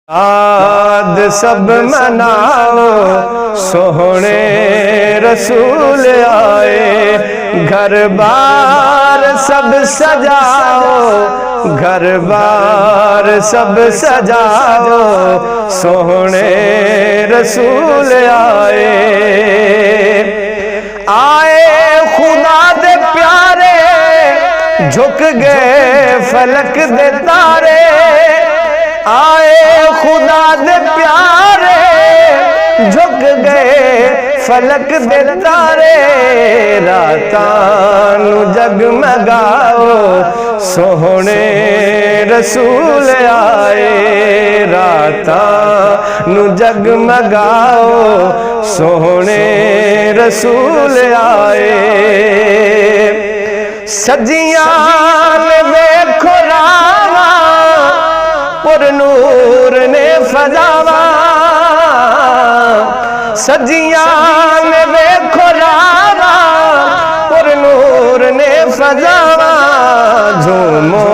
आद सब मनाओ सोहने रसूल आए। घर बार सब सजाओ, घर बार सब सजाओ, सोहने रसूल आए। आए खुदा दे प्यारे, झुक गए फलक दे तारे। आए खुदा दे प्यारे, झुक गए फलक दे तारे। रातां नू जगमगाओ सोहने रसूल आए। रातां नू जगमगाओ सोहने रसूल आए। सजियां ने देखो रावा, पुर नूर ने फजावा। सजियां ने देखो रावा, पुर नूर ने फजावा। झूमो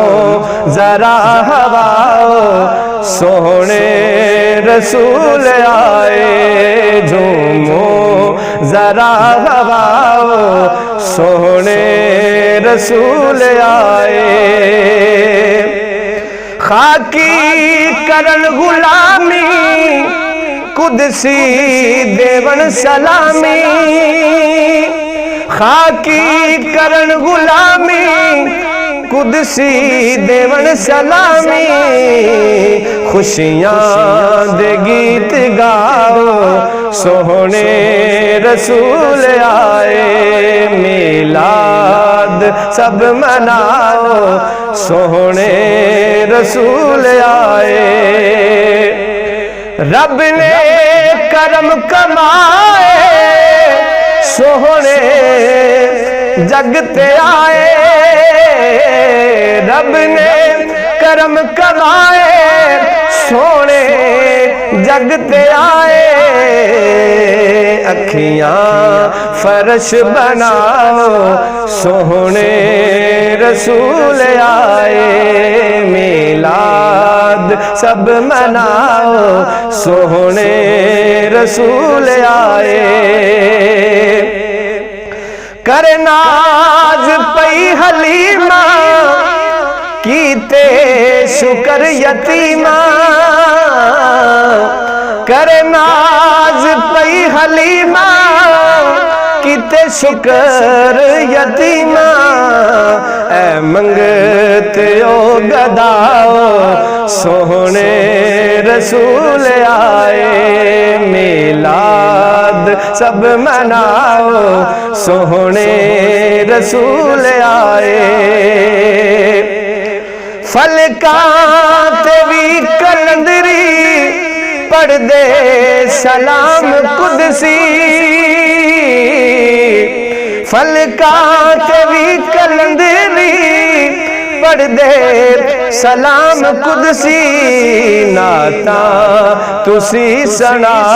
जरा हवाओ सोहने रसूल आए। झूमो जरा हवाओ सोहने रसूल आए। खाकी करन गुलामी, कुदसी देवन सलामी। खाकी करन गुलामी, कुदसी देवन सलामी। खुशियां दे गीत गाओ सोहने रसूल आए। मिलाद सब मनाओ सोहने रसूल आए। रब ने करम कमाए, सोहने जग ते आए। रब ने करम कमाए, सोहने जग ते आए। अखियां फर्श बनाओ सोहने रसूल आए। मिलाद सब मनाओ सोहने रसूल आए। करनाज पई हलीमा, कीते शुक्र यतीमा। करनाज पई हलीमा, कीते शुक्र यतीमा। ऐ मंगते ओ गदाओ सोहने रसूल आए। मिलाद सब मनाओ सोहने रसूल आए। फलकां ते भी कलंदरी, पढ़ दे सलाम कुदसी। फलकां ते भी कलंदरी, पढ़ दे सलाम कुदसी। नाता तुसी सना